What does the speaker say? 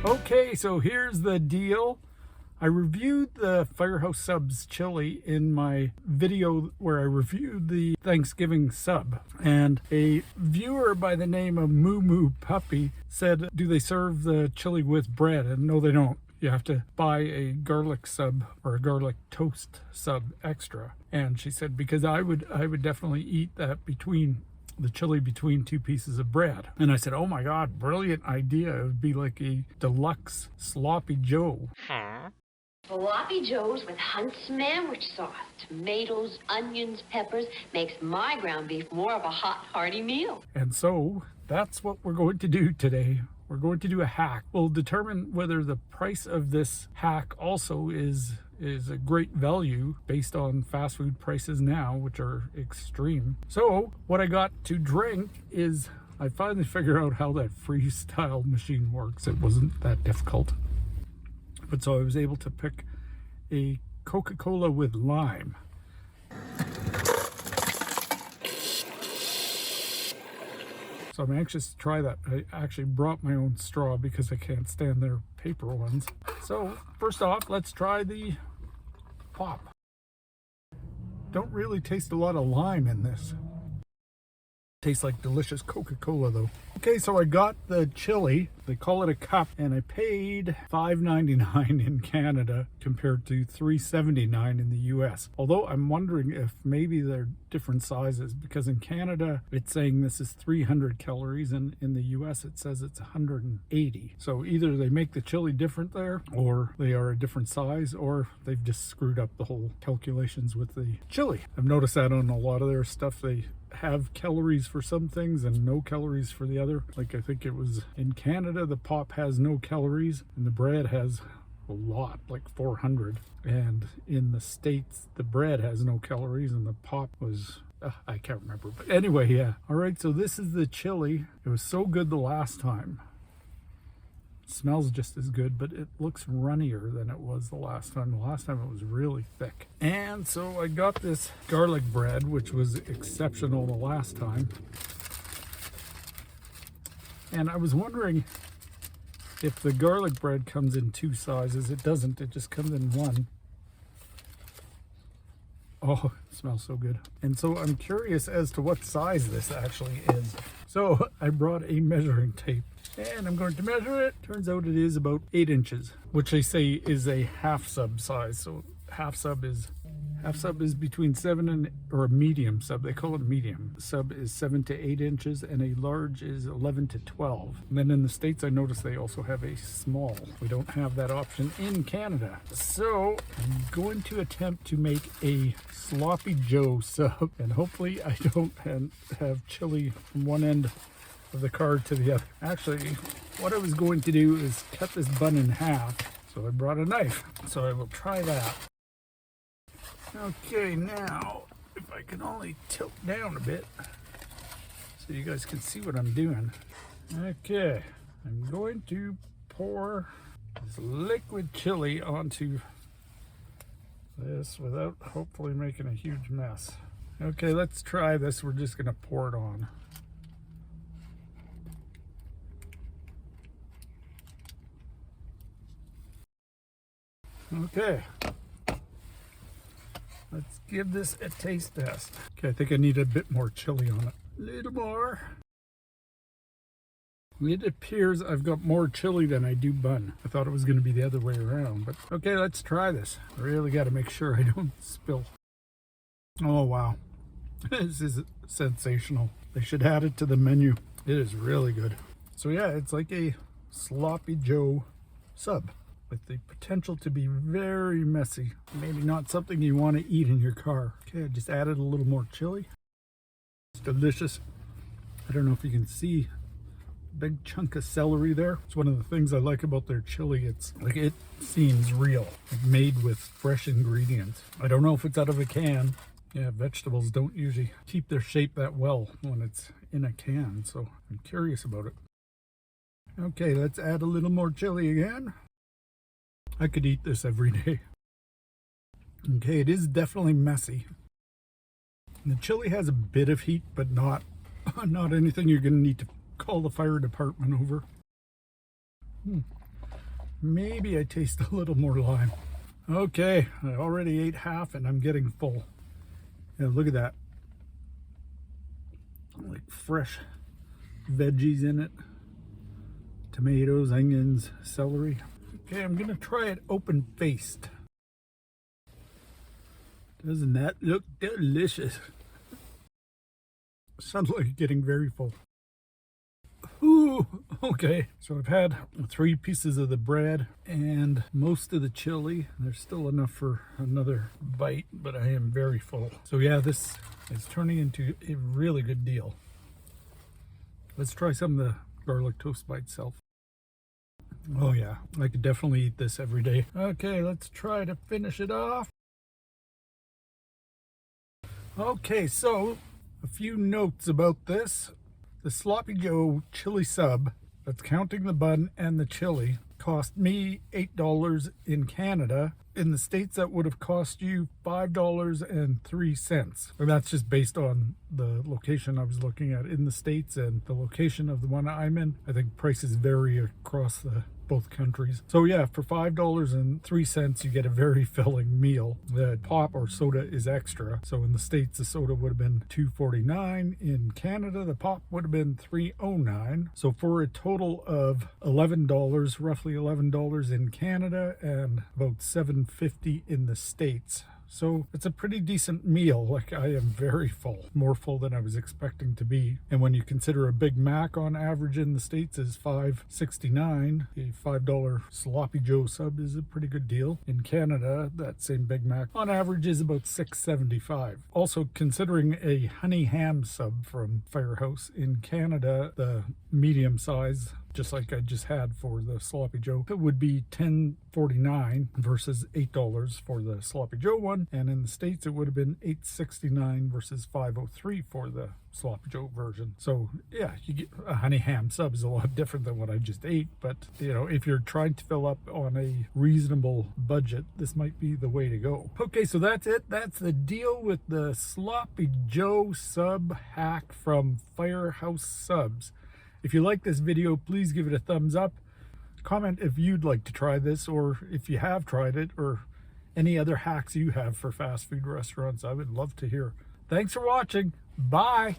Okay, so here's the deal. I reviewed the Firehouse Subs chili in my video where I reviewed the Thanksgiving sub. And a viewer by the name of Moo Moo Puppy said, do they serve the chili with bread? And no, they don't. You have to buy a garlic sub or a garlic toast sub extra. And she said, because I would definitely eat that between the chili between two pieces of bread. And I said, oh my God, brilliant idea. It would be like a deluxe Sloppy Joe. Sloppy Joes with Hunt sandwich sauce, tomatoes, onions, peppers, makes my ground beef more of a hot, hearty meal. And so that's what we're going to do today. We're going to do a hack. We'll determine whether the price of this hack also is a great value based on fast food prices now, which are extreme. So what I got to drink is, I finally figured out how that freestyle machine works. It wasn't that difficult. But so I was able to pick a Coca-Cola with lime. So I'm anxious to try that. I actually brought my own straw because I can't stand their paper ones. So first off, let's try the pop. Don't really taste a lot of lime in this. Tastes like delicious Coca-Cola though. Okay, so I got the chili. They call it a cup, and I paid $5.99 in Canada compared to $3.79 in the US. Although I'm wondering if maybe they're different sizes, because in Canada it's saying this is 300 calories and in the US it says it's 180. So either they make the chili different there, or they are a different size, or they've just screwed up the whole calculations with the chili. I've noticed that on a lot of their stuff. They have calories for some things and no calories for the other. Like I think it was in Canada, the pop has no calories and the bread has a lot, like 400. And in the States, the bread has no calories and the pop was, I can't remember. But anyway, yeah. All right, so this is the chili. It was so good the last time. It smells just as good, but it looks runnier than it was the last time. The last time it was really thick. And so I got this garlic bread, which was exceptional the last time. And I was wondering if the garlic bread comes in two sizes. It doesn't, it just comes in one. Oh, it smells so good. And so I'm curious as to what size this actually is. So I brought a measuring tape and I'm going to measure it. Turns out it is about 8 inches, which they say is a half sub size. So half sub is between 7 and, or a medium sub, they call it medium. Sub is 7 to 8 inches and a large is 11 to 12. And then in the States, I noticed they also have a small. We don't have that option in Canada. So I'm going to attempt to make a Sloppy Joe sub, and hopefully I don't have chili from one end of the card to the other. Actually, what I was going to do is cut this bun in half. So I brought a knife. So I will try that. Okay, now, if I can only tilt down a bit so you guys can see what I'm doing. Okay, I'm going to pour this liquid chili onto this without hopefully making a huge mess. Okay, let's try this. We're just gonna pour it on. Okay. Let's give this a taste test. Okay, I think I need a bit more chili on it. A little more. It appears I've got more chili than I do bun. I thought it was going to be the other way around, but okay, let's try this. I really got to make sure I don't spill. Oh, wow. This is sensational. They should add it to the menu. It is really good. So yeah, it's like a Sloppy Joe sub, with the potential to be very messy. Maybe not something you want to eat in your car. Okay, I just added a little more chili. It's delicious. I don't know if you can see a big chunk of celery there. It's one of the things I like about their chili. It's like, it seems real, like made with fresh ingredients. I don't know if it's out of a can. Yeah, vegetables don't usually keep their shape that well when it's in a can, so I'm curious about it. Okay, let's add a little more chili again. I could eat this every day. Okay, it is definitely messy. And the chili has a bit of heat, but not anything you're going to need to call the fire department over. maybe I taste a little more lime. Okay, I already ate half and I'm getting full. Yeah, look at that. Like fresh veggies in it. Tomatoes, onions, celery. Okay, I'm gonna try it open-faced. Doesn't that look delicious? Suddenly getting very full. Ooh, okay. So I've had 3 pieces of the bread and most of the chili. There's still enough for another bite, but I am very full. So yeah, this is turning into a really good deal. Let's try some of the garlic toast by itself. Oh yeah, I could definitely eat this every day. Okay, let's try to finish it off. Okay, so a few notes about this. The Sloppy Joe chili sub, that's counting the bun and the chili, cost me $8 in Canada. In the States, that would have cost you $5.03. And that's just based on the location I was looking at in the States and the location of the one I'm in. I think prices vary across both countries. So yeah, for $5.03 you get a very filling meal. The pop or soda is extra. So in the States the soda would have been $2.49. In Canada the pop would have been $3.09. So for a total of $11, roughly $11 in Canada and about $7.50 in the States. So it's a pretty decent meal. Like, I am very full, more full than I was expecting to be. And when you consider a Big Mac on average in the States is $5.69, a $5 Sloppy Joe sub is a pretty good deal. In Canada, that same Big Mac on average is about $6.75. Also, considering a honey ham sub from Firehouse in Canada, the medium size, just like I just had for the Sloppy Joe, it would be $10.49 versus $8 for the Sloppy Joe one. And in the States, it would have been $8.69 versus $5.03 for the Sloppy Joe version. So yeah, you get a honey ham sub is a lot different than what I just ate. But you know, if you're trying to fill up on a reasonable budget, this might be the way to go. Okay, so that's it. That's the deal with the Sloppy Joe sub hack from Firehouse Subs. If you like this video, please give it a thumbs up. Comment if you'd like to try this, or if you have tried it, or any other hacks you have for fast food restaurants. I would love to hear. Thanks for watching. Bye.